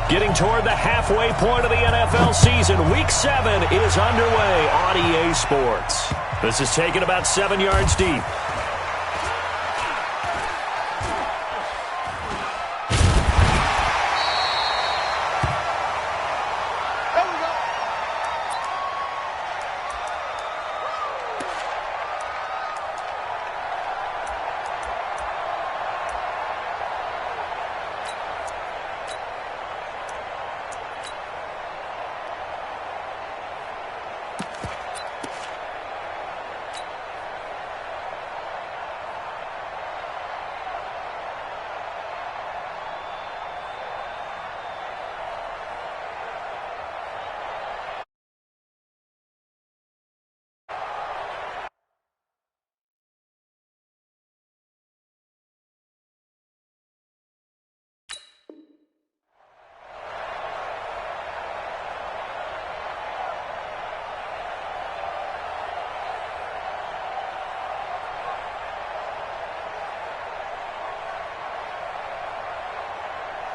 Getting toward the halfway point of the NFL season, Week 7 is underway on EA Sports. This is taken about 7 yards deep.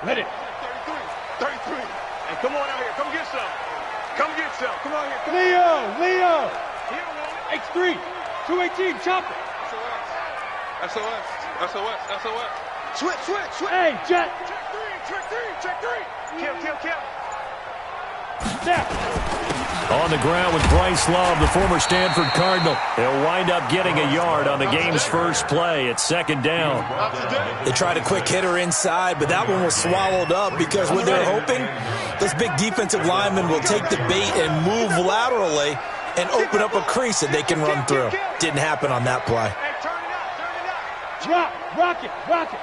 Let it. 33. Hey, come on out here. Come get some. Come get some. Come on here. Come Leo. X3. 218. Chop it. SOS. Switch. Hey, Jet. Check three. Kill. Snap. On the ground with Bryce Love, the former Stanford Cardinal. He'll wind up getting a yard on the game's first play. It's second down. They tried a quick hitter inside, but that one was swallowed up because what they're hoping, this big defensive lineman will take the bait and move laterally and open up a crease that they can run through. Didn't happen on that play. Rock it. Let's go.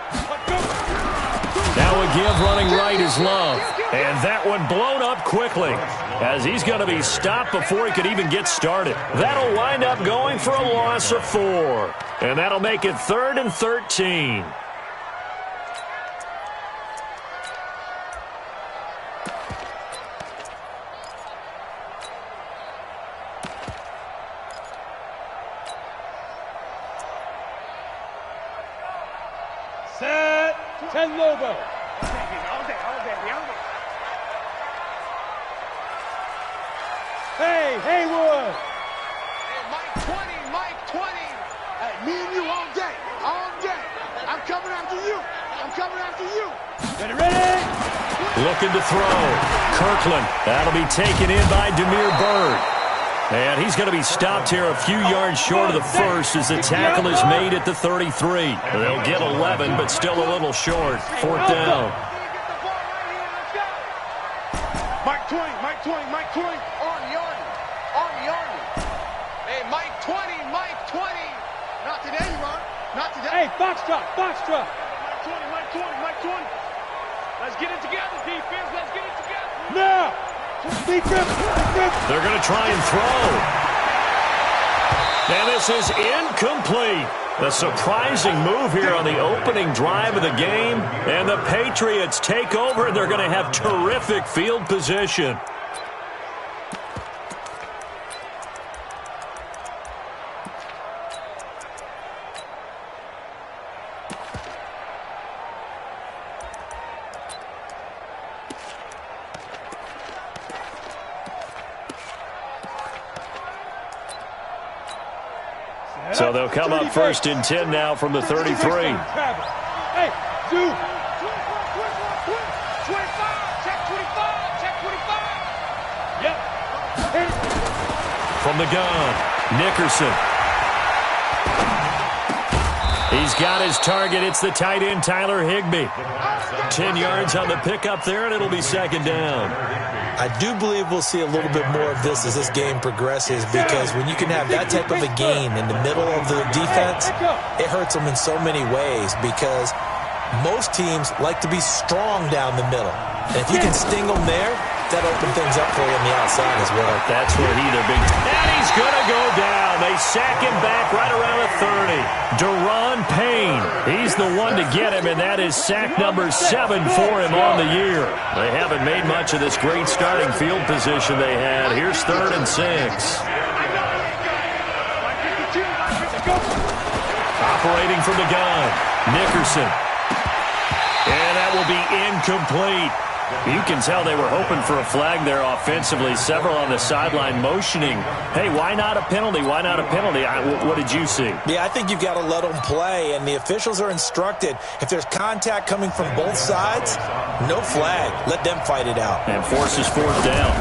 Now a give running right is Love. And that one blown up quickly as he's going to be stopped before he could even get started. That'll wind up going for a loss of 4. And that'll make it 3rd and 13. Set. 10 Lobo. Hey, Haywood. Hey, Mike 20. Hey, me and you all day. I'm coming after you. Ready? Looking to throw. Kirkland. That'll be taken in by Damiere Byrd. And he's going to be stopped here a few yards short of the first as the tackle is made at the 33. They'll get 11, but still a little short. 4th down. Mike 20. On Yarny. Hey, Mike 20. Not today, Ron. Not today. Hey, Foxtrot. Mike 20. Let's get it together, defense. Now. Big grip. They're going to try and throw. And this is incomplete. A surprising move here on the opening drive of the game. And the Patriots take over, and they're going to have terrific field position. So they'll come up 1st and 10 now from the 33. Hey, do. 25. Check 25. Yep. From the gun, Nickerson. He's got his target. It's the tight end, Tyler Higbee. 10 yards on the pickup there, and it'll be 2nd down. I do believe we'll see a little bit more of this as this game progresses because when you can have that type of a gain in the middle of the defense, it hurts them in so many ways because most teams like to be strong down the middle. And if you can sting them there, that opens things up for you on the outside as well. That's where the big... And he's going to go down. They sack him back right around the 30. Deron Payne. He's the one to get him, and that is sack number 7 for him on the year. They haven't made much of this great starting field position they had. Here's 3rd and 6. Operating from the gun, Nickerson. And that will be incomplete. You can tell they were hoping for a flag there offensively. Several on the sideline motioning, hey, why not a penalty? Why not a penalty? What did you see? Yeah, I think you've got to let them play, and the officials are instructed, if there's contact coming from both sides, no flag. Let them fight it out. And forces fourth down.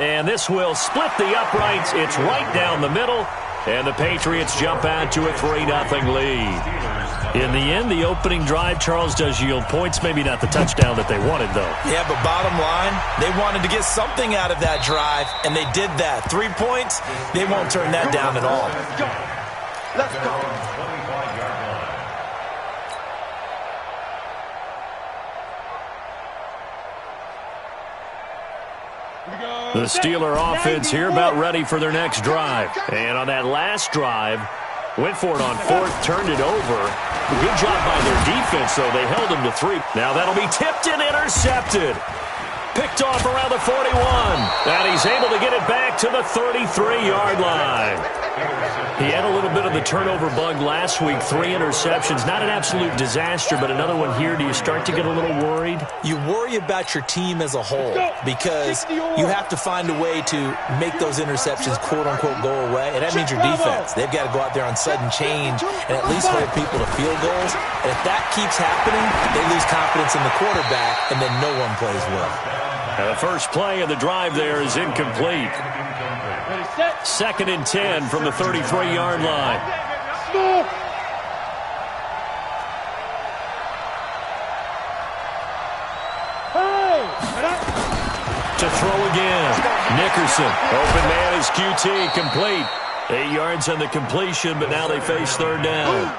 And this will split the uprights. It's right down the middle, and the Patriots jump out to a 3-0 lead. In the end, the opening drive, Charles, does yield points. Maybe not the touchdown that they wanted, though. Yeah, but bottom line, they wanted to get something out of that drive, and they did that. 3 points, they won't turn that down at all. Let's go. The Steeler offense here about ready for their next drive. And on that last drive, went for it on fourth, turned it over. Good job by their defense, though. They held him to 3. Now that'll be tipped and intercepted. Picked off around the 41. And he's able to get it back to the 33-yard line. He had a little bit of the turnover bug last week. 3 interceptions. Not an absolute disaster, but another one here. Do you start to get a little worried? You worry about your team as a whole because you have to find a way to make those interceptions, quote-unquote, go away. And that means your defense. They've got to go out there on sudden change and at least hold people to field goals. And if that keeps happening, they lose confidence in the quarterback, and then no one plays well. The first play of the drive there is incomplete. 2nd and 10 from the 33-yard line. To throw again. Nickerson. Open man is QT. Complete. 8 yards on the completion, but now they face 3rd down.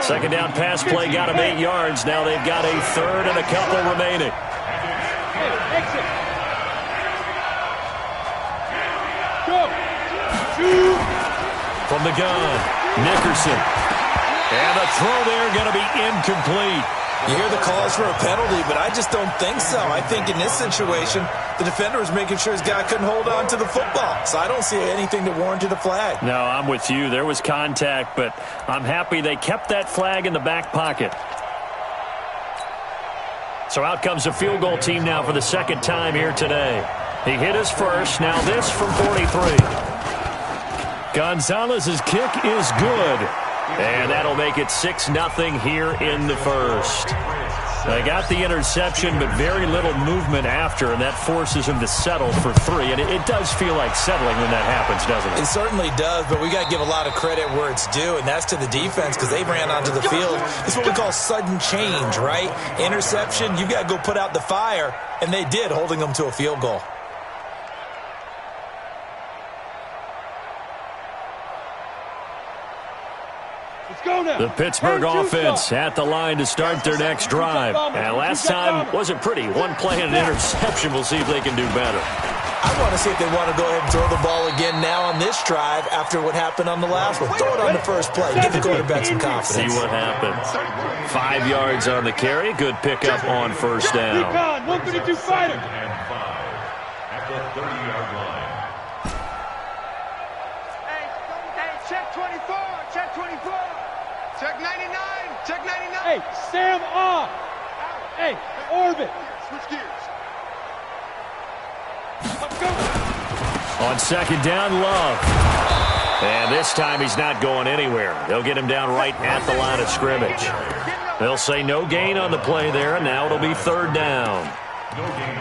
2nd down pass play got them 8 yards. Now they've got a 3rd and a couple remaining. From the gun, Nickerson. And the throw there going to be incomplete. You hear the calls for a penalty, but I just don't think so. I think in this situation, the defender was making sure his guy couldn't hold on to the football. So I don't see anything to warrant a flag. No, I'm with you. There was contact, but I'm happy they kept that flag in the back pocket. So out comes a field goal team now for the 2nd time here today. He hit his first. Now this from 43. Gonzalez's kick is good. And that'll make it 6-0 here in the first. They got the interception, but very little movement after, and that forces him to settle for 3. And it does feel like settling when that happens, doesn't it? It certainly does, but we got to give a lot of credit where it's due, and that's to the defense because they ran onto the field. It's what we call sudden change, right? Interception, you got to go put out the fire, and they did, holding them to a field goal. The Pittsburgh offense at the line to start their next drive. And last time wasn't pretty. One play and an interception. We'll see if they can do better. I want to see if they want to go ahead and throw the ball again now on this drive after what happened on the last one. Throw it on the first play. Give the quarterback some confidence. See what happens. 5 yards on the carry. Good pickup on first down. 132 fighter. At the 30-yard line. Hey, check 24. Check 24. Check 99. Check 99. Hey, Sam off. Hey, orbit. Switch gears. Let's go. On 2nd down, Love. And this time he's not going anywhere. They'll get him down right at the line of scrimmage. They'll say no gain on the play there, and now it'll be 3rd down.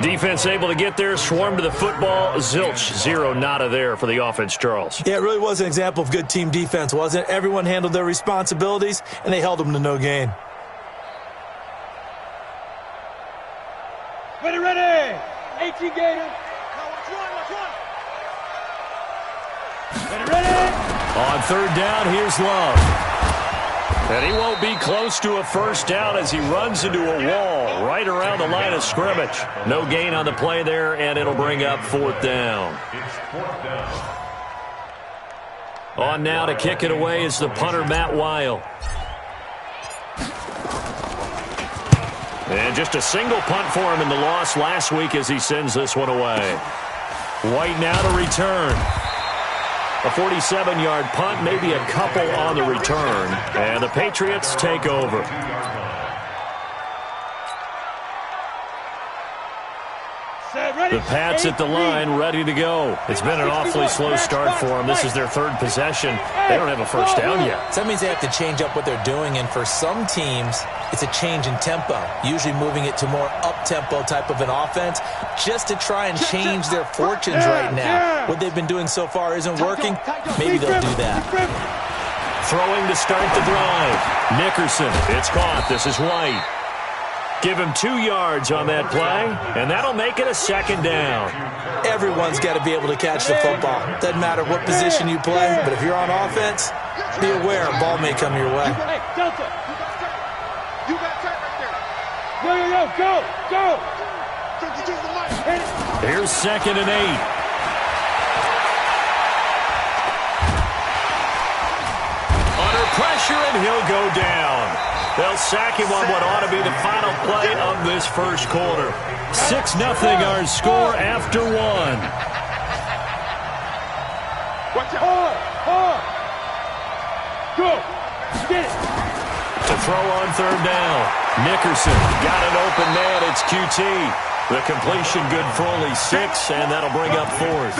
Defense able to get there, swarm to the football. Zilch, 0 nada there for the offense, Charles. Yeah, it really was an example of good team defense, wasn't it? Everyone handled their responsibilities, and they held them to no gain. Ready. 18 Gator. Ready. On 3rd down, here's Love. And he won't be close to a first down as he runs into a wall right around the line of scrimmage. No gain on the play there, and it'll bring up 4th down. On now to kick it away is the punter, Matt Weil. And just a single punt for him in the loss last week as he sends this one away. White now to return. A 47-yard punt, maybe a couple on the return. And the Patriots take over. The Pats at the line, ready to go. It's been an awfully slow start for them. This is their third possession. They don't have a first down yet. So that means they have to change up what they're doing, and for some teams, it's a change in tempo, usually moving it to more up-tempo type of an offense just to try and change their fortunes right now. What they've been doing so far isn't working. Maybe they'll do that. Throwing to start the drive. Nickerson, it's caught. This is White. Give him 2 yards on that play, and that'll make it a second down. Everyone's got to be able to catch the football. Doesn't matter what position you play, but if you're on offense, be aware a ball may come your way. Hey, Delta. You got that right there. Yo, go, go. Here's 2nd and 8. Pressure, and he'll go down. They'll sack him on what ought to be the final play of this first quarter. 6-0 our score after 1. Go. Get it. To throw on 3rd down. Nickerson got an open man. It's QT. The completion good for only 6, and that'll bring up 4th.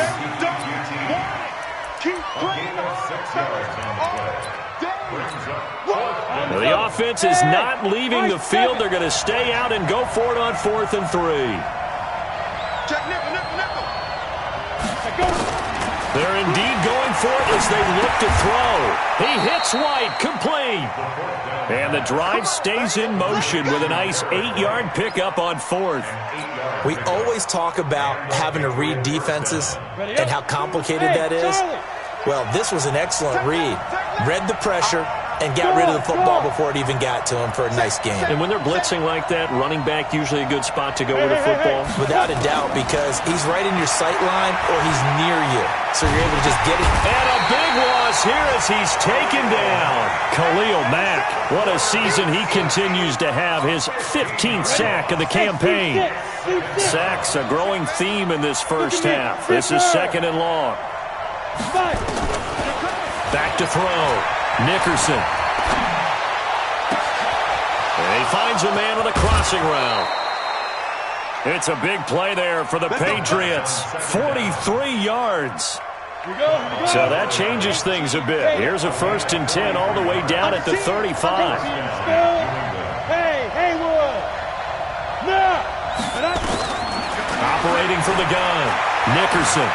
The offense is not leaving the field. They're going to stay out and go for it on 4th and 3. They're indeed going for it as they look to throw. He hits White, complete. And the drive stays in motion with a nice 8-yard pickup on 4th. We always talk about having to read defenses and how complicated that is. Well, this was an excellent read. Read the pressure and got rid of the football before it even got to him for a nice game. And when they're blitzing like that, running back usually a good spot to go with a football? Without a doubt, because he's right in your sight line or he's near you. So you're able to just get it. And a big loss here as he's taken down. Khalil Mack, what a season he continues to have. His 15th sack of the campaign. Sacks a growing theme in this first half. This is 2nd and long. Back to throw. Nickerson. And he finds a man on a crossing route. It's a big play there for the Patriots. 43 yards. So that changes things a bit. Here's a 1st and 10 all the way down at the 35. Hey, Haywood. No. Operating from the gun. Nickerson.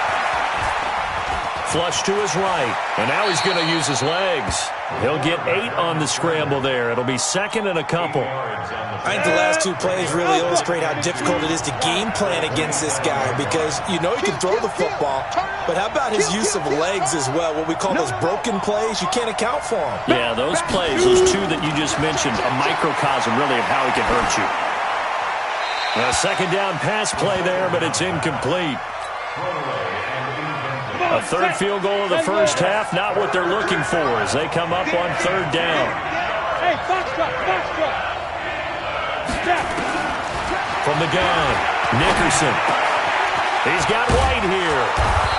Flush to his right, and now he's going to use his legs. He'll get 8 on the scramble there. It'll be 2nd and a couple. I think the last 2 plays really illustrate how difficult it is to game plan against this guy because you know he can throw the football, but how about his use of legs as well, what we call those broken plays? You can't account for them. Yeah, those plays, those 2 that you just mentioned, a microcosm really of how he can hurt you. A 2nd down pass play there, but it's incomplete. A 3rd field goal in the first half, not what they're looking for as they come up on 3rd down. Hey, box truck. From the gun, Nickerson. He's got White here.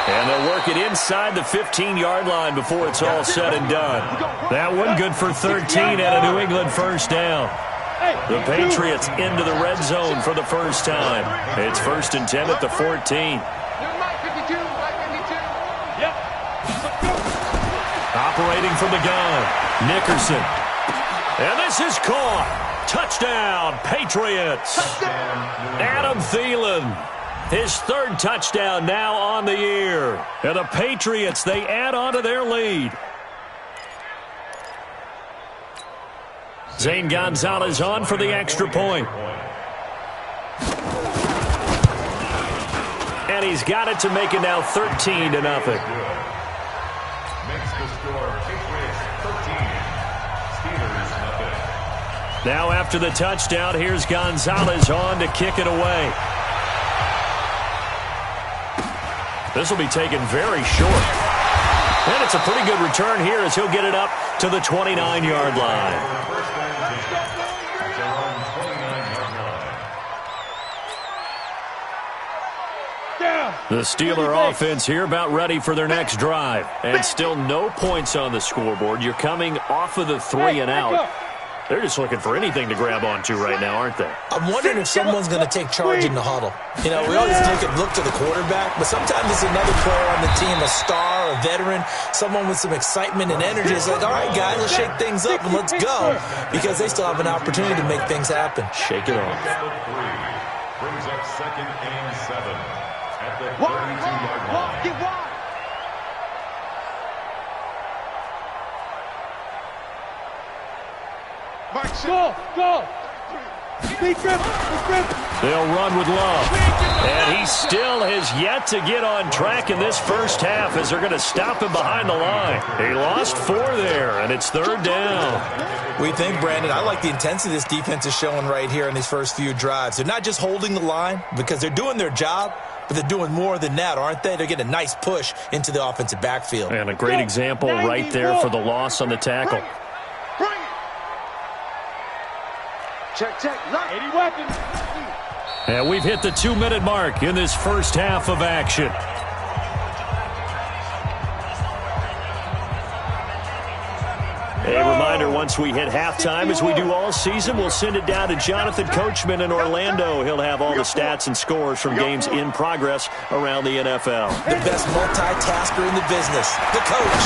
And they'll work it inside the 15-yard line before it's all said and done. That one good for 13 and a New England first down. The Patriots into the red zone for the first time. It's 1st and 10 at the 14. Operating from the gun, Nickerson. And this is caught. Touchdown, Patriots. Adam Thielen, his 3rd touchdown now on the year. And the Patriots, they add on to their lead. Zane Gonzalez on for the extra point. And he's got it to make it now 13-0. Makes the score Patriots 13, Steelers nothing. Now after the touchdown, here's Gonzalez on to kick it away. This will be taken very short. And it's a pretty good return here as he'll get it up to the 29-yard line. The Steeler offense here about ready for their next drive. And still no points on the scoreboard. You're coming off of the 3 and out. They're just looking for anything to grab onto right now, aren't they? I'm wondering if someone's going to take charge in the huddle. You know, we always look to the quarterback, but sometimes it's another player on the team, a star, a veteran, someone with some excitement and energy. It's like, all right, guys, let's shake things up and let's go, because they still have an opportunity to make things happen. Shake it off. Brings up 2nd and 7 at the 32-yard line. Get wide. Go. Be grip. They'll run with Love. And he still has yet to get on track in this first half as they're going to stop him behind the line. He lost 4 there, and it's 3rd down. We think, Brandon, I like the intensity this defense is showing right here in these first few drives. They're not just holding the line because they're doing their job, but they're doing more than that, aren't they? They're getting a nice push into the offensive backfield. And a great example right there for the loss on the tackle. Bring it. Check. 80 weapons. And we've hit the 2-minute mark in this first half of action. A reminder, once we hit halftime, as we do all season, we'll send it down to Jonathan Coachman in Orlando. He'll have all the stats and scores from games in progress around the NFL. The best multitasker in the business, the coach.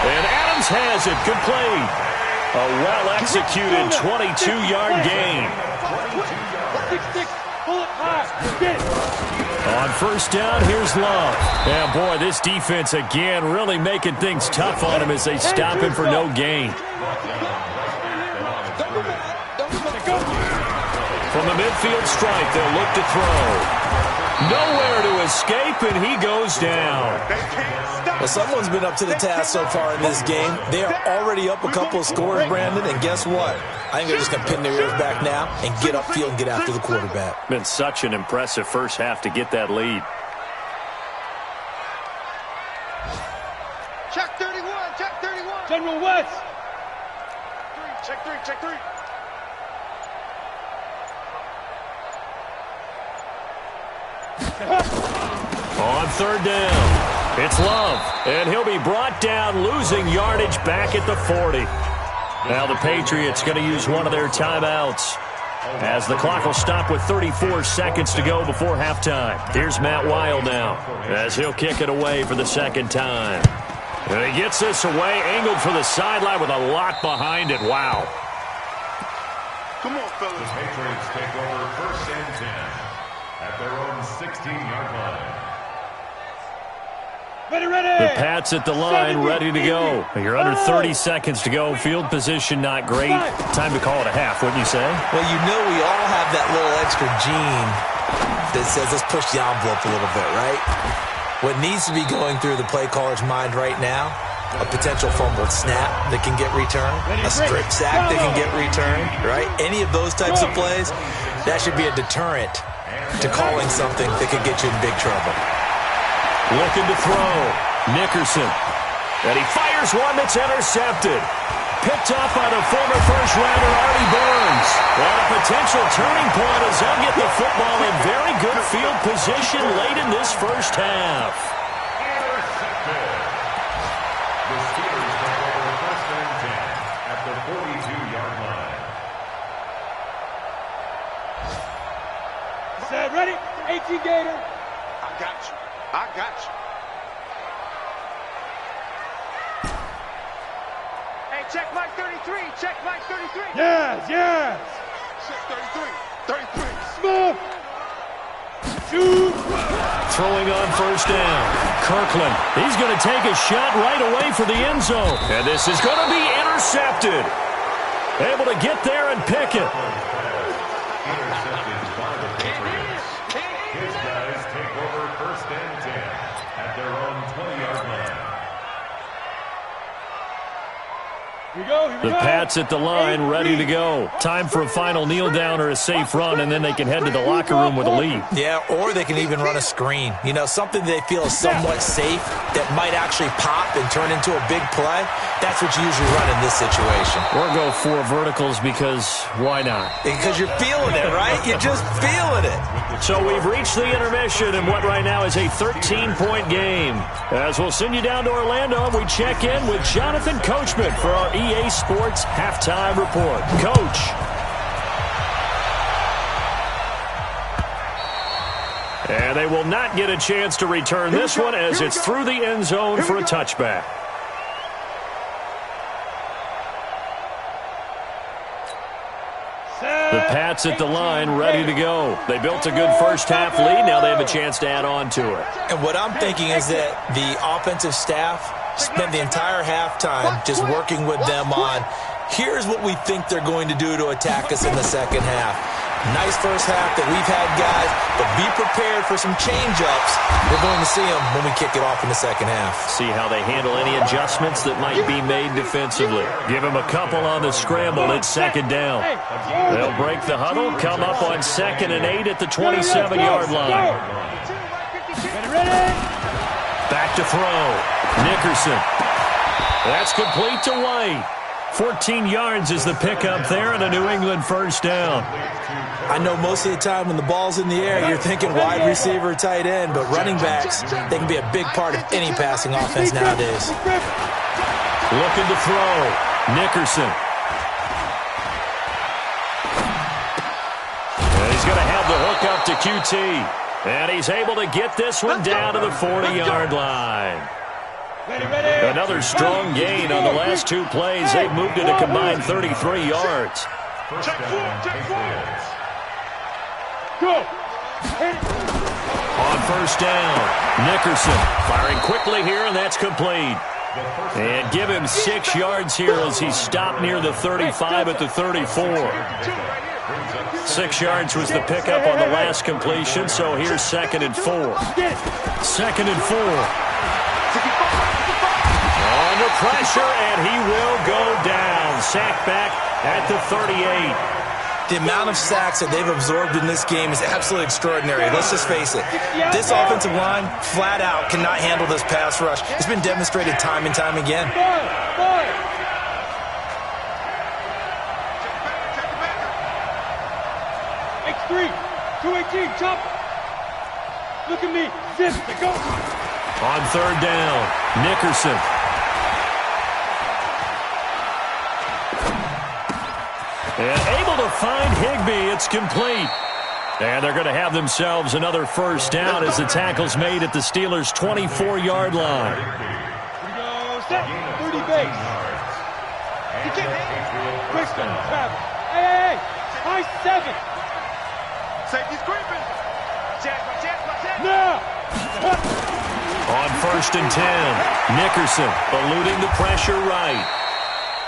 And Adams has it complete. A well-executed 22-yard gain. 6-6. Pull it high. Get it. On first down, here's Love. And, boy, this defense again really making things tough on him as they stop him for no gain. From the midfield stripe, they'll look to throw. Nowhere to escape, and he goes down. Well, someone's been up to the task so far in this game. They are already up a couple of scores, Brandon, and guess what? I think they're just going to pin their ears back now and get upfield and get after the quarterback. Been such an impressive first half to get that lead. Check 31. General West. Check 3. On 3rd down, it's Love, and he'll be brought down, losing yardage back at the 40. Now the Patriots going to use one of their timeouts as the clock will stop with 34 seconds to go before halftime. Here's Matt Wild now as he'll kick it away for the 2nd time. And he gets this away, angled for the sideline with a lot behind it. Wow. Come on, fellas. The Patriots take over 1st and 10 at their own 16-yard line. Ready. The Pats at the line, ready to go. You're under 30 seconds to go. Field position not great. Time to call it a half, wouldn't you say? Well, you know we all have that little extra gene that says let's push the envelope a little bit, right? What needs to be going through the play caller's mind right now, a potential fumbled snap that can get returned, a strip sack that can get returned, right? Any of those types of plays, that should be a deterrent to calling something that could get you in big trouble. Looking to throw. Nickerson. And he fires one that's intercepted. Picked up by the former first-rounder Artie Burns. And a potential turning point as they'll get the football in very good field position late in this first half. Intercepted. The Steelers take over 1st and 10 at the 42-yard line. Set. Ready. 18 Gator. I got you. Hey, check Mike 33. Yes. Check 33. Smooth. Shoot. Throwing on first down. Kirkland. He's going to take a shot right away for the end zone. And this is going to be intercepted. Able to get there and pick it. Intercepted by the Patriots. His guys take over 1st and 10 at their own 20-yard line. Here we go. The Pats at the line, ready to go. Time for a final kneel down or a safe run, and then they can head to the locker room with a lead. Yeah, or they can even run a screen. You know, something they feel is somewhat safe that might actually pop and turn into a big play. That's what you usually run in this situation. Or go 4 verticals because why not? Because you're feeling it, right? You're just feeling it. So we've reached the intermission in what right now is a 13-point game. As we'll send you down to Orlando, we check in with Jonathan Coachman for our EA Sports Halftime Report. Coach. And they will not get a chance to return this one as it's through the end zone for a touchback. The Pats at the line, ready to go. They built a good first-half lead. Now they have a chance to add on to it. And what I'm thinking is that the offensive staff spent the entire halftime just working with them on, here's what we think they're going to do to attack us in the second half. Nice first half that we've had, guys, but be prepared for some change-ups. We're going to see them when we kick it off in the second half. See how they handle any adjustments that might be made defensively. Give them a couple on the scramble. It's second down. They'll break the huddle, come up on 2nd and 8 at the 27-yard line. Back to throw. Nickerson. That's complete to White. 14 yards is the pickup there and a New England first down. I know most of the time when the ball's in the air, you're thinking wide receiver, tight end, but running backs, they can be a big part of any passing offense nowadays. Looking to throw. Nickerson. And he's going to have the hook up to QT. And he's able to get this one down to the 40-yard line. Another strong gain on the last two plays. They've moved it a combined 33 yards. On first down, Nickerson firing quickly here, and that's complete. And give him 6 yards here as he stopped near the 35 at the 34. 6 yards was the pickup on the last completion, so here's 2nd and 4. 2nd and 4. Under pressure, and he will go down. Sacked back at the 38. The amount of sacks that they've absorbed in this game is absolutely extraordinary. Let's just face it. This offensive line, flat out, cannot handle this pass rush. It's been demonstrated time and time again. X3, 218, chop. Look at me. Zip, go. On third down, Nickerson. And able to find Higbee. It's complete. And they're going to have themselves another first down as the tackle's made at the Steelers' 24-yard line. Here we go, set, 30 base. Quickly, travel. Hey, high 7. Safety's creeping. Now. On 1st and 10, Nickerson eluding the pressure right.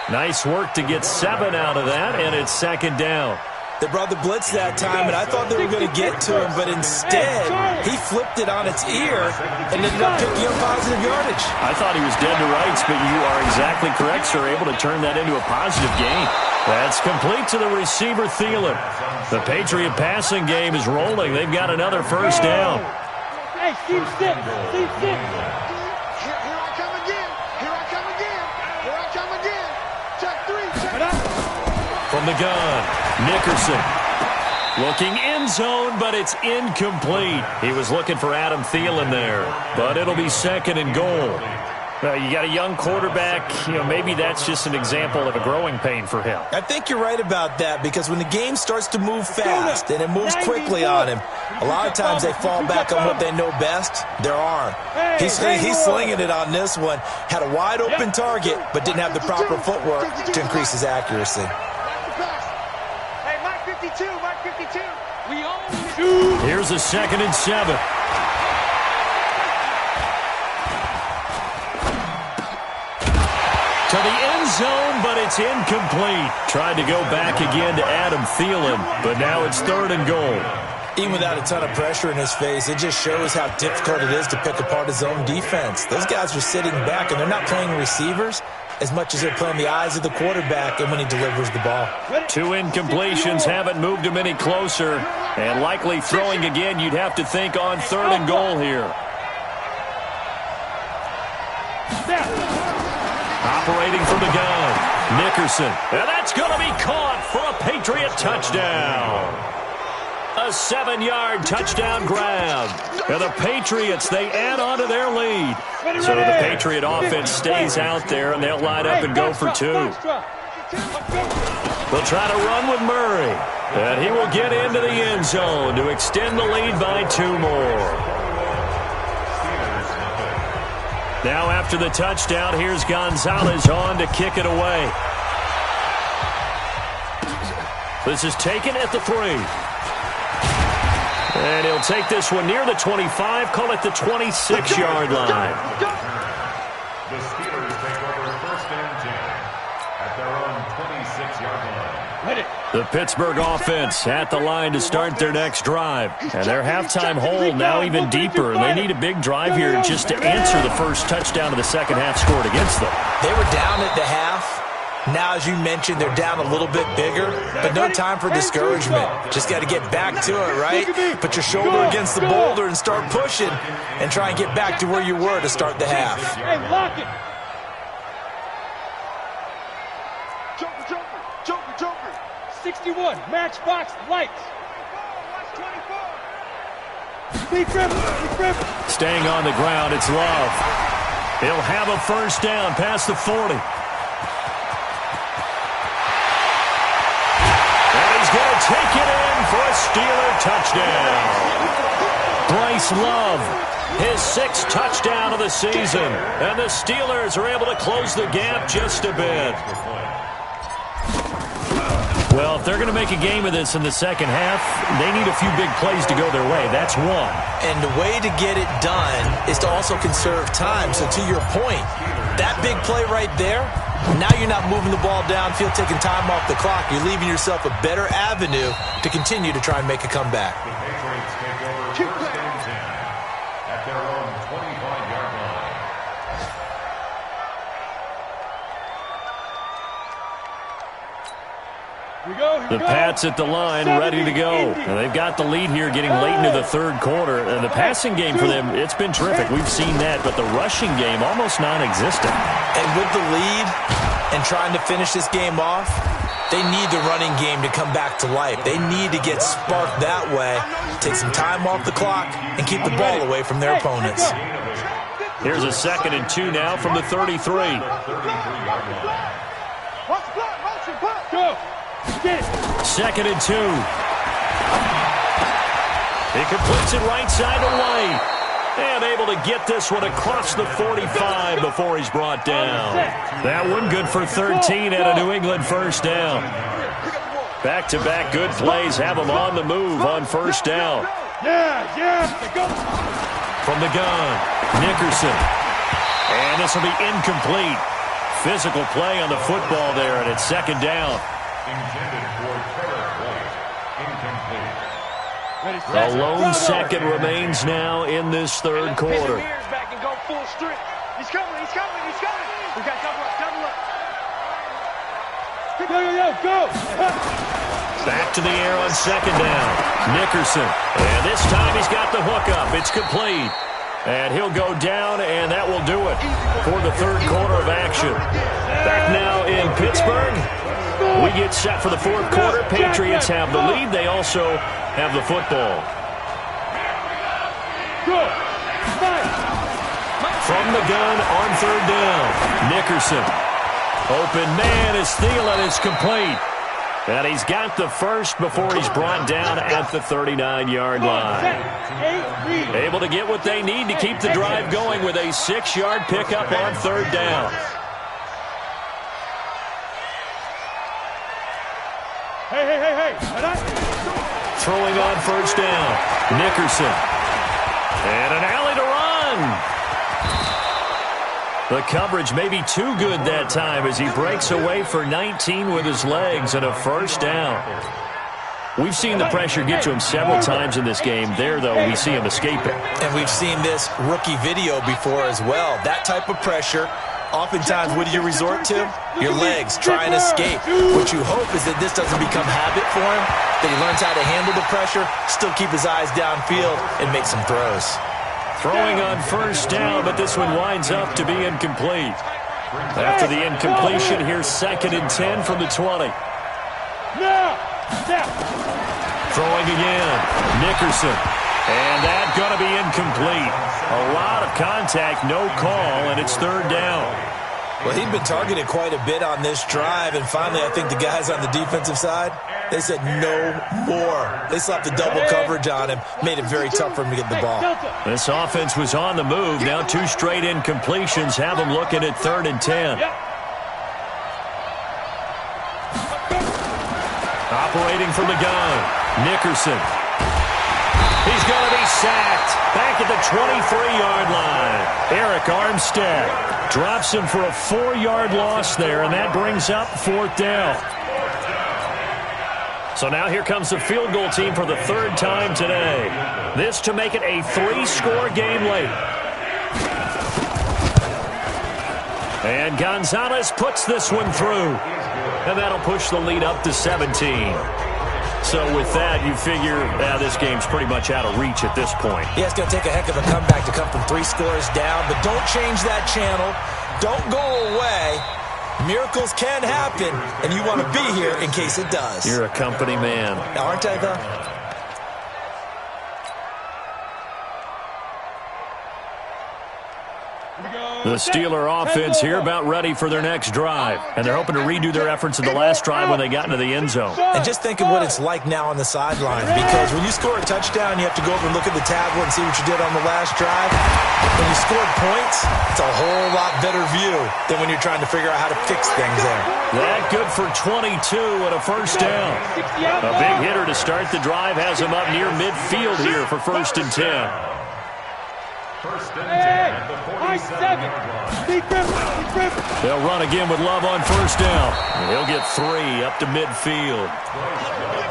Nice work to get 7 out of that, and it's 2nd down. They brought the blitz that time, and I thought they were going to get to him, but instead, he flipped it on its ear and ended up picking up positive yardage. I thought he was dead to rights, but you are exactly correct, sir, able to turn that into a positive gain. That's complete to the receiver, Thielen. The Patriot passing game is rolling. They've got another first down. Hey, team 6, team 6. Here I come again. Here I come again. Here I come again. Check 3. Check. From the gun, Nickerson. Looking end zone, but it's incomplete. He was looking for Adam Thielen there, but it'll be 2nd and goal. You got a young quarterback, maybe that's just an example of a growing pain for him. I think you're right about that, because when the game starts to move fast and it moves quickly on him, a lot of times they fall back on what they know best, their arm. He's slinging it on this one. Had a wide open target, but didn't have the proper footwork to increase his accuracy. Hey, Mike 52, Mike 52. We own Here's a 2nd and 7. To the end zone, but it's incomplete. Tried to go back again to Adam Thielen, but now it's 3rd and goal. Even without a ton of pressure in his face, it just shows how difficult it is to pick apart his own defense. Those guys are sitting back, and they're not playing receivers as much as they're playing the eyes of the quarterback and when he delivers the ball. 2 incompletions haven't moved him any closer, and likely throwing again, you'd have to think on 3rd and goal here. Operating from the gun, Nickerson. And that's going to be caught for a Patriot touchdown. A 7-yard touchdown grab. And the Patriots, they add on to their lead. So the Patriot offense stays out there, and they'll line up and go for 2. They'll try to run with Murray. And he will get into the end zone to extend the lead by 2 more. Now after the touchdown, here's Gonzalez on to kick it away. This is taken at the 3. And he'll take this one near the 25, call it the 26-yard line. The Steelers take over 1st and 10 at their own 26-yard line. The Pittsburgh offense at the line to start their next drive. And their halftime hole now even deeper. And they need a big drive here just to answer the first touchdown of the second half scored against them. They were down at the half. Now, as you mentioned, they're down a little bit bigger, but no time for discouragement. Just got to get back to it, right? Put your shoulder against the boulder and start pushing and try and get back to where you were to start the half. Hey, lock it. Joker. 61, matchbox, lights. Big grip. Staying on the ground, it's Love. He'll have a first down past the 40. Going to take it in for a Steeler touchdown. Bryce Love, his 6th touchdown of the season. And the Steelers are able to close the gap just a bit. Well, if they're going to make a game of this in the second half, they need a few big plays to go their way. That's one. And the way to get it done is to also conserve time. So to your point, that big play right there, now you're not moving the ball downfield, taking time off the clock. You're leaving yourself a better avenue to continue to try and make a comeback. The Patriots take over 1st and 10 at their own 25-yard line. The Pats at the line, ready to go. And they've got the lead here getting late into the 3rd quarter. And the passing game for them, it's been terrific. We've seen that, but the rushing game almost non-existent. And with the lead and trying to finish this game off, they need the running game to come back to life. They need to get sparked that way, take some time off the clock, and keep the ball away from their opponents. Here's a 2nd and 2 now from the 33. Go. 2nd and 2. He completes it right side to White. And able to get this one across the 45 before he's brought down. That one good for 13 at a New England first down. Back-to-back good plays have him on the move on first down. From the gun, Nickerson. And this will be incomplete. Physical play on the football there, and it's 2nd down. Intended for Terrence White. Incomplete. A lone second remains now in this 3rd quarter. He's coming. We got double up. Go. Back to the air on 2nd down. Nickerson. And this time he's got the hookup. It's complete. And he'll go down, and that will do it for the 3rd quarter of action. Back now in Pittsburgh. We get set for the 4th quarter. Patriots have the lead. They also have the football. From the gun on 3rd down. Nickerson. Open man is Thielen. It's complete. And he's got the first before he's brought down at the 39-yard line. Able to get what they need to keep the drive going with a 6-yard pickup on 3rd down. Hey. Throwing on first down. Nickerson. And an alley to run. The coverage may be too good that time as he breaks away for 19 with his legs and a first down. We've seen the pressure get to him several times in this game. There, though, we see him escaping. And we've seen this rookie video before as well. That type of pressure, oftentimes, what do you resort to? Your legs, try and escape. What you hope is that this doesn't become habit for him, that he learns how to handle the pressure, still keep his eyes downfield, and make some throws. Throwing on first down, but this one winds up to be incomplete. After the incompletion, here's 2nd and 10 from the 20. Throwing again. Nickerson. And that's going to be incomplete. A lot of contact, no call, and it's third down. Well, he'd been targeted quite a bit on this drive, and finally I think the guys on the defensive side, they said no more. They slapped the double coverage on him, made it very tough for him to get the ball. This offense was on the move. Now 2 straight incompletions have them looking at 3rd and 10. Operating from the gun, Nickerson. He's going to be sacked back at the 23-yard line. Eric Armstead drops him for a 4-yard loss there, and that brings up 4th down. So now here comes the field goal team for the 3rd time today. This to make it a 3-score game late. And Gonzalez puts this one through. And that'll push the lead up to 17. So with that, you figure this game's pretty much out of reach at this point. Yeah, it's going to take a heck of a comeback to come from 3 scores down. But don't change that channel. Don't go away. Miracles can happen, and you want to be here in case it does. You're a company man. Aren't I, though? The Steeler offense here about ready for their next drive. And they're hoping to redo their efforts in the last drive when they got into the end zone. And just think of what it's like now on the sideline. Because when you score a touchdown, you have to go over and look at the tablet and see what you did on the last drive. When you scored points, it's a whole lot better view than when you're trying to figure out how to fix things there. That good for 22 and a 1st down. A big hitter to start the drive has him up near midfield here for 1st and 10. 1st and 10 at the 47-yard line. They'll run again with Love on 1st down. And he'll get 3 up to midfield.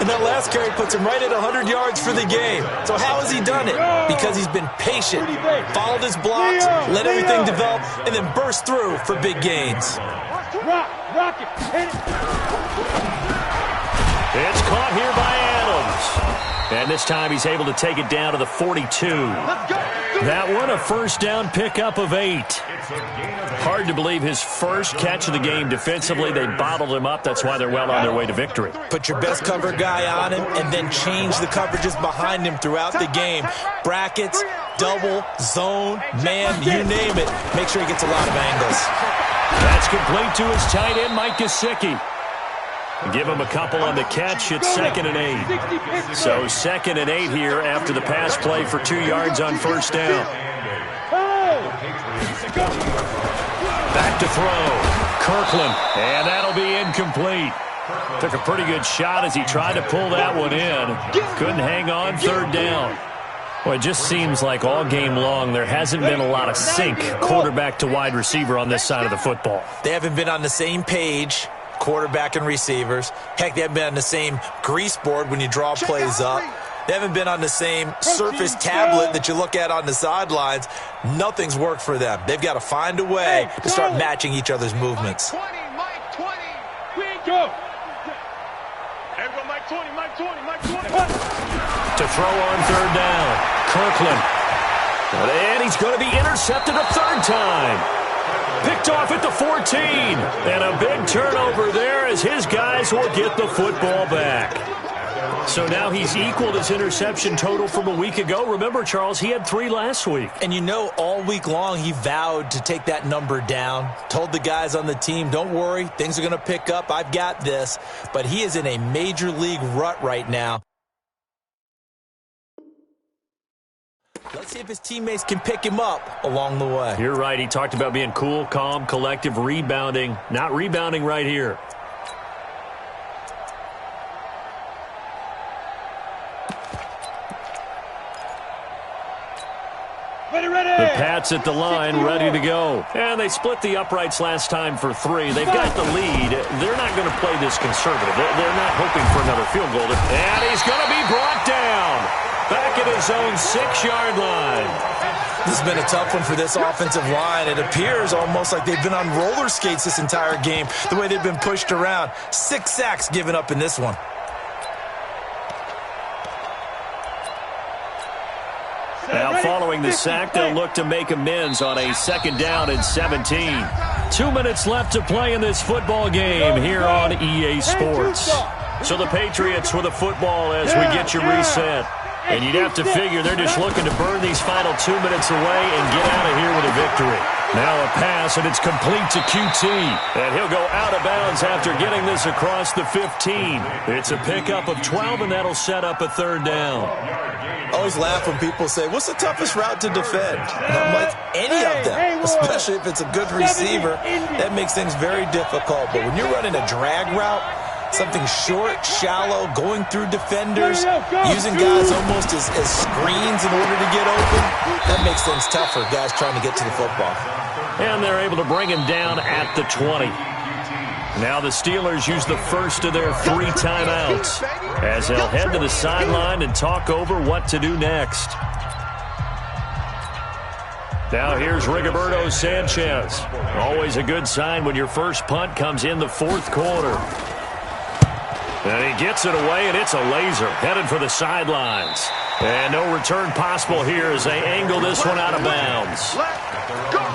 And that last carry puts him right at 100 yards for the game. So how has he done it? Because he's been patient, followed his blocks, let everything develop, and then burst through for big gains. Rock it. Hit it. It's caught here by Adams. And this time he's able to take it down to the 42. That one a 1st down pickup of 8. Hard to believe his first catch of the game defensively. They bottled him up. That's why they're well on their way to victory. Put your best cover guy on him and then change the coverages behind him throughout the game. Brackets, double, zone, man, you name it. Make sure he gets a lot of angles. That's complete to his tight end, Mike Gesicki. Give him a couple on the catch. It's 2nd and 8. So 2nd and 8 here after the pass play for 2 yards on 1st down. Back to throw. Kirkland. And that'll be incomplete. Took a pretty good shot as he tried to pull that one in. Couldn't hang on 3rd down. Well, it just seems like all game long there hasn't been a lot of sync quarterback to wide receiver on this side of the football. They haven't been on the same page, quarterback and receivers. Heck, they haven't been on the same grease board when you draw plays up. They haven't been on the same Surface tablet that you look at on the sidelines. Nothing's worked for them. They've got to find a way to start matching each other's movements. Mike 20. Go. Everyone, Mike 20, Mike 20, Mike 20. To throw on 3rd down. Kirkland. And he's going to be intercepted a 3rd time. Picked off at the 14. And a big turnover there as his guys will get the football back. So now he's equaled his interception total from a week ago. Remember, Charles, he had 3 last week. And you know, all week long he vowed to take that number down. Told the guys on the team, don't worry, things are going to pick up. I've got this. But he is in a major league rut right now. Let's see if his teammates can pick him up along the way. You're right. He talked about being cool, calm, collective, rebounding. Not rebounding right here. The Pats at the line, ready to go. And they split the uprights last time for 3. They've got the lead. They're not going to play this conservative. They're not hoping for another field goal. And he's going to be brought down back at his own 6-yard line. This has been a tough one for this offensive line. It appears almost like they've been on roller skates this entire game, the way they've been pushed around. 6 sacks given up in this one. Now, following the sack, they'll look to make amends on a 2nd down and 17. 2 minutes left to play in this football game here on EA Sports. So the Patriots with the football as we get you reset. And you'd have to figure they're just looking to burn these final 2 minutes away and get out of here with a victory. Now a pass, and it's complete to QT. And he'll go out of bounds after getting this across the 15. It's a pickup of 12, and that'll set up a third down. I always laugh when people say, what's the toughest route to defend? And I'm like, any of them, especially if it's a good receiver. That makes things very difficult. But when you're running a drag route, something short, shallow, going through defenders, using guys almost as screens in order to get open, that makes things tough for guys trying to get to the football. And they're able to bring him down at the 20. Now the Steelers use the first of their 3 timeouts as they'll head to the sideline and talk over what to do next. Now here's Rigoberto Sanchez. Always a good sign when your first punt comes in the 4th quarter. And he gets it away, and it's a laser headed for the sidelines. And no return possible here as they angle this one out of bounds. Let's go.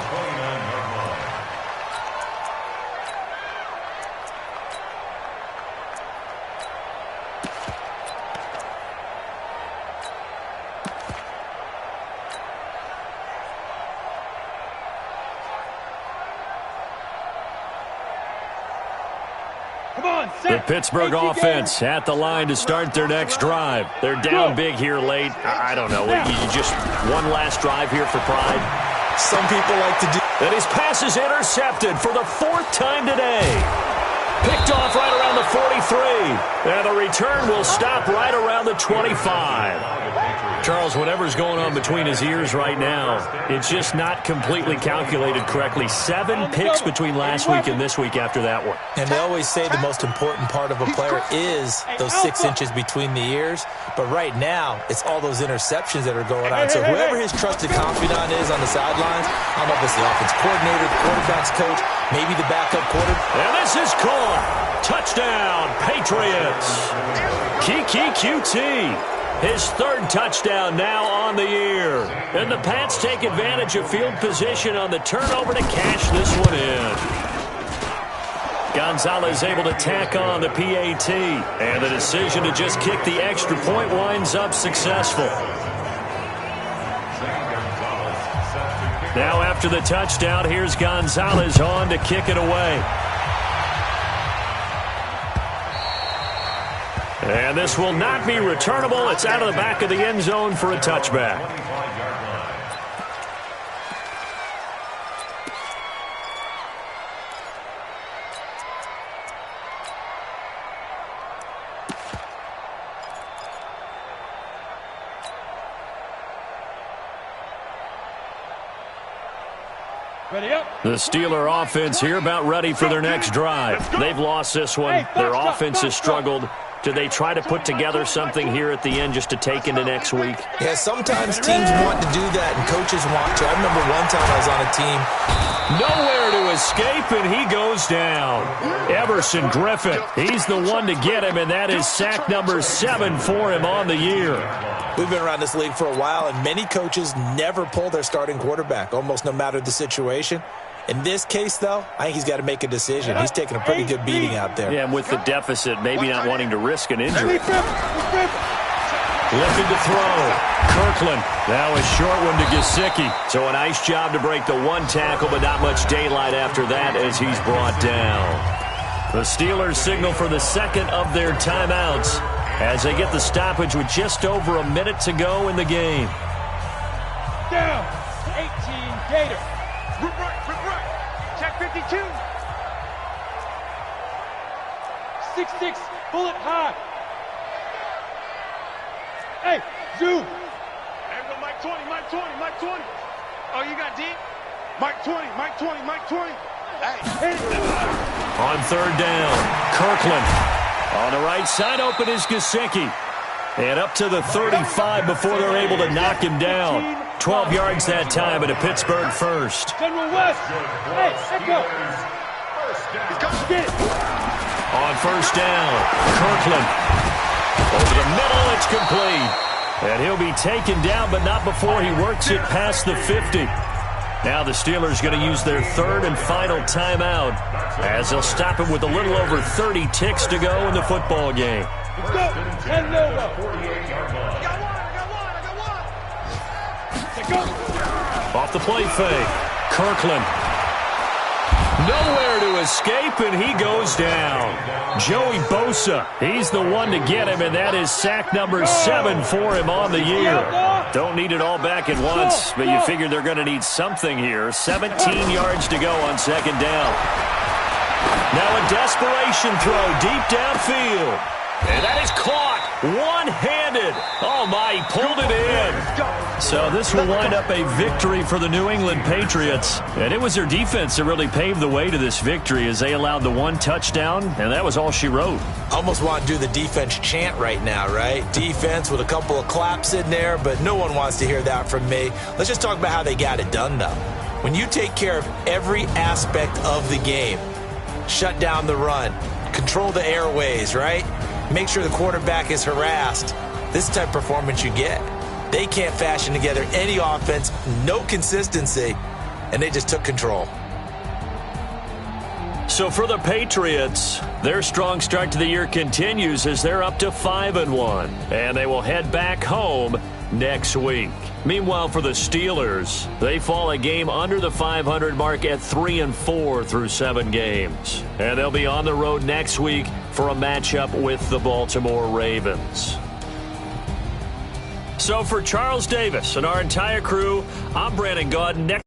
The Pittsburgh offense at the line to start their next drive. They're down big here late. I don't know. You just one last drive here for pride. Some people like to do. And his pass is intercepted for the 4th time today. Picked off right around the 43. And the return will stop right around the 25. Charles, whatever's going on between his ears right now, it's just not completely calculated correctly. 7 picks between last week and this week after that one. And they always say the most important part of a player is those 6 inches between the ears. But right now, it's all those interceptions that are going on. So whoever his trusted confidant is on the sidelines, I don't know if it's the offense coordinator, the quarterback's coach, maybe the backup quarterback. And this is caught. Touchdown, Patriots. Keke QT. His 3rd touchdown now on the year. And the Pats take advantage of field position on the turnover to cash this one in. Gonzalez able to tack on the PAT. And the decision to just kick the extra point winds up successful. Now after the touchdown, here's Gonzalez on to kick it away. And this will not be returnable. It's out of the back of the end zone for a touchback. Ready up. The Steeler offense here about ready for their next drive. They've lost this one. Their offense has struggled. Do they try to put together something here at the end just to take into next week? Yeah, sometimes teams want to do that and coaches want to. I remember one time I was on a team. Nowhere to escape, and he goes down. Everson Griffin, he's the one to get him, and that is sack number 7 for him on the year. We've been around this league for a while, and many coaches never pull their starting quarterback, almost no matter the situation. In this case, though, I think he's got to make a decision. He's taking a pretty good beating out there. Yeah, and with the deficit, maybe not wanting to risk an injury. Looking to throw. Kirkland. Now a short one to Gesicki. So a nice job to break the 1 tackle, but not much daylight after that as he's brought down. The Steelers signal for the 2nd of their timeouts as they get the stoppage with just over a minute to go in the game. Down. 18 Gator. Right. Check 52. 6-6. Bullet high. Hey, zoom. There we go, Mike 20. Oh, you got deep? Mike 20. Hey. On 3rd down, Kirkland. On the right side, open is Gesicki. And up to the 35 before they're able to knock him down. 12 yards that time and a Pittsburgh first. General West. Hey, Echo. Get it. On 1st down, Kirkland. Over the middle, it's complete. And he'll be taken down, but not before he works it past the 50. Now the Steelers going to use their third and final timeout as they'll stop it with a little over 30 ticks to go in the football game. Let's go. 10 Nova. 48-yard line. Off the play fake. Kirkland. Nowhere to escape, and he goes down. Joey Bosa, he's the one to get him, and that is sack number 7 for him on the year. Don't need it all back at once, but you figure they're going to need something here. 17 yards to go on second down. Now a desperation throw deep downfield. And that is caught one-handed. Oh, my, he pulled it in. So this will wind up a victory for the New England Patriots. And it was their defense that really paved the way to this victory as they allowed the one touchdown, and that was all she wrote. Almost want to do the defense chant right now, right? Defense with a couple of claps in there, but no one wants to hear that from me. Let's just talk about how they got it done, though. When you take care of every aspect of the game, shut down the run, control the airways, right? Make sure the quarterback is harassed. This type of performance you get. They can't fashion together any offense, no consistency, and they just took control. So for the Patriots, their strong start to the year continues as they're up to 5-1, and they will head back home next week. Meanwhile, for the Steelers, they fall a game under the 500 mark at 3-4 through 7 games. And they'll be on the road next week for a matchup with the Baltimore Ravens. So for Charles Davis and our entire crew, I'm Brandon Gaudin.